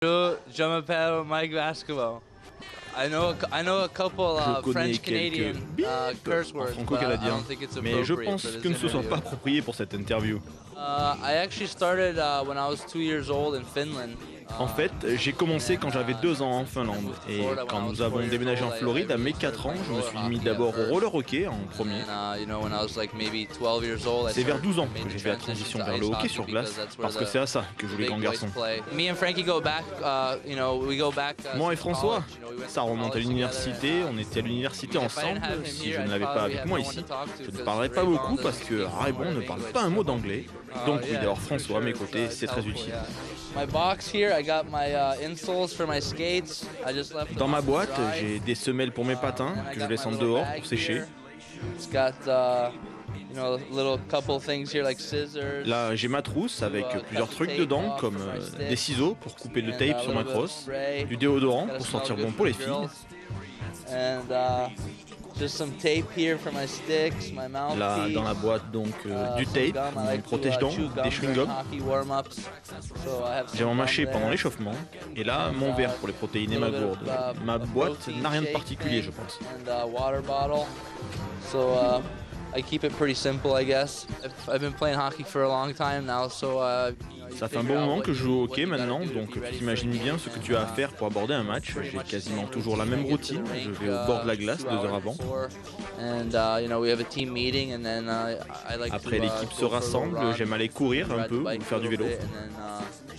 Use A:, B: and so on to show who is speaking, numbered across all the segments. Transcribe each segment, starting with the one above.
A: Bonjour, je m'appelle Mike Vascovo. I know a couple
B: Je connais
A: French Canadian
B: quelques
A: curse
B: en
A: words, but I
B: franco-canadien,
A: don't think it's
B: mais je
A: appropriate
B: pense
A: for this
B: que ce ne soit
A: interview.
B: pas approprié pour cette interview.
A: I actually started when I was 2 years old in Finland.
B: En fait, j'ai commencé quand j'avais 2 ans en Finlande, et quand nous avons déménagé en Floride à mes 4 ans, je me suis mis d'abord au roller hockey en premier. C'est vers 12 ans que j'ai fait la transition vers le hockey sur glace, parce que c'est à ça que jouent les grands garçons. Moi et François, ça remonte à l'université, on était à l'université ensemble. Si je ne l'avais pas avec moi ici, je ne parlerais pas beaucoup parce que Raybon ne parle pas un mot d'anglais. Donc oui, d'avoir François à mes côtés, c'est très utile. Dans ma boîte, j'ai des semelles pour mes patins que je laisse en dehors pour sécher. Là, j'ai ma trousse avec plusieurs trucs dedans, comme des ciseaux pour couper le tape sur ma crosse, du déodorant pour sentir bon pour les filles. Là, dans la boîte, donc, du tape, mon protège-dents, des chewing-gums. J'ai mon mâché pendant l'échauffement. Et là, mon verre pour les protéines et ma gourde. Ma boîte n'a rien de particulier, je pense.
A: I keep it pretty simple, I guess. I've been playing hockey for a long time now, so
B: ça fait un bon moment que je joue au hockey maintenant, donc tu imagines bien ce que tu as à faire pour aborder un match. J'ai quasiment toujours la même routine. Je vais au bord de la glace 2 heures avant. Après, l'équipe se rassemble. J'aime aller courir un peu ou faire du vélo.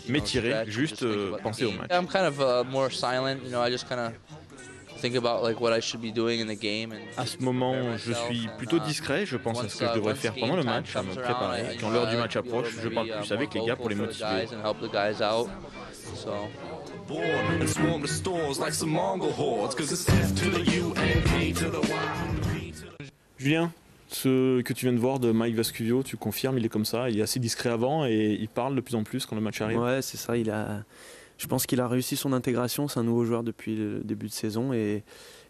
B: M'étirer, juste penser au match. À ce moment, je suis plutôt discret, je pense à ce que je devrais faire pendant le match, à me préparer. Quand l'heure du match approche, je parle plus avec les gars pour les motiver. Julien, ce que tu viens de voir de Mike Vascuvio, tu confirmes, il est comme ça, il est assez discret avant et il parle de plus en plus quand le match arrive.
C: Ouais, c'est ça, je pense qu'il a réussi son intégration, c'est un nouveau joueur depuis le début de saison et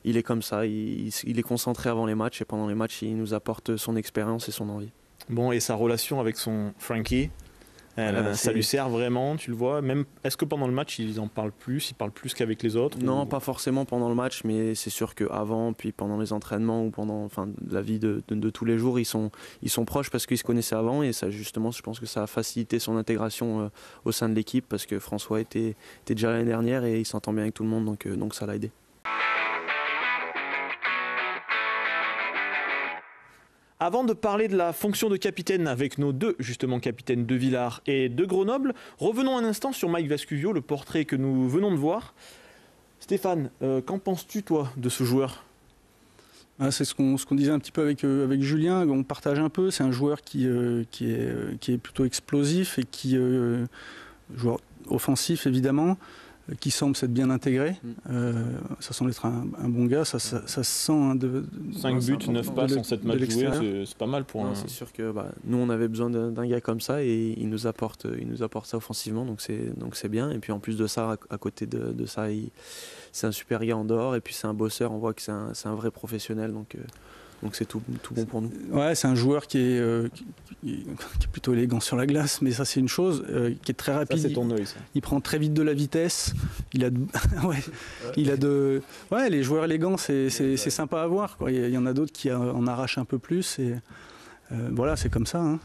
C: il est comme ça, il est concentré avant les matchs et pendant les matchs il nous apporte son expérience et son envie.
B: Bon, et sa relation avec son Frankie, ça lui sert vraiment, tu le vois, même est-ce que pendant le match il parle plus qu'avec les autres?
C: Non, pas forcément pendant le match, mais c'est sûr qu'avant, puis pendant les entraînements ou pendant la vie de tous les jours, ils sont proches parce qu'ils se connaissaient avant et ça justement, je pense que ça a facilité son intégration au sein de l'équipe parce que François était déjà l'année dernière et il s'entend bien avec tout le monde, donc ça l'a aidé.
B: Avant de parler de la fonction de capitaine avec nos 2 justement capitaines de Villars et de Grenoble, revenons un instant sur Mike Vascuvio, le portrait que nous venons de voir. Stéphane, qu'en penses-tu toi de ce joueur?
D: C'est ce qu'on disait un petit peu avec Julien, on partage un peu, c'est un joueur qui est plutôt explosif et joueur offensif évidemment, qui semble s'être bien intégré. Ça semble être un bon gars, ça se sent.
B: 5 buts, 9 passes en 7 matchs joués, c'est pas mal pour un...
C: C'est sûr que nous on avait besoin d'un gars comme ça et il nous apporte ça offensivement, donc c'est bien. Et puis en plus de ça, à côté de ça, c'est un super gars en dehors et puis c'est un bosseur, on voit que c'est un vrai professionnel, donc c'est tout bon pour nous.
D: Ouais, c'est un joueur qui est plutôt élégant sur la glace, mais ça c'est une chose, qui est très rapide.
B: Ça, c'est ton œil, ça.
D: Il prend très vite de la vitesse. Les joueurs élégants, c'est sympa à voir, quoi. Il y en a d'autres qui en arrachent un peu plus et voilà, c'est comme ça. Hein.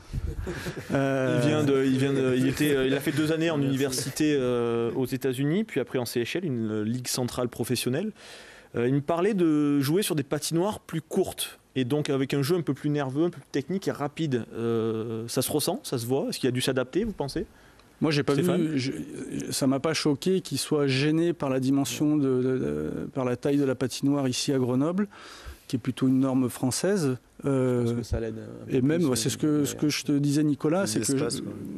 B: Il a fait 2 années en université aux États-Unis, puis après en CHL, une ligue centrale professionnelle. Il me parlait de jouer sur des patinoires plus courtes et donc avec un jeu un peu plus nerveux, un peu plus technique et rapide. Ça se ressent, ça se voit. Est-ce qu'il a dû s'adapter, vous pensez?
D: Moi, j'ai pas vu. Ça m'a pas choqué qu'il soit gêné par la dimension, par la taille de la patinoire ici à Grenoble, qui est plutôt une norme française.
C: Parce que ça l'aide.
D: Et même, c'est ce que je te disais, Nicolas, c'est que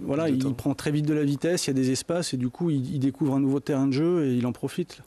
D: voilà, il prend très vite de la vitesse, il y a des espaces et du coup, il découvre un nouveau terrain de jeu et il en profite.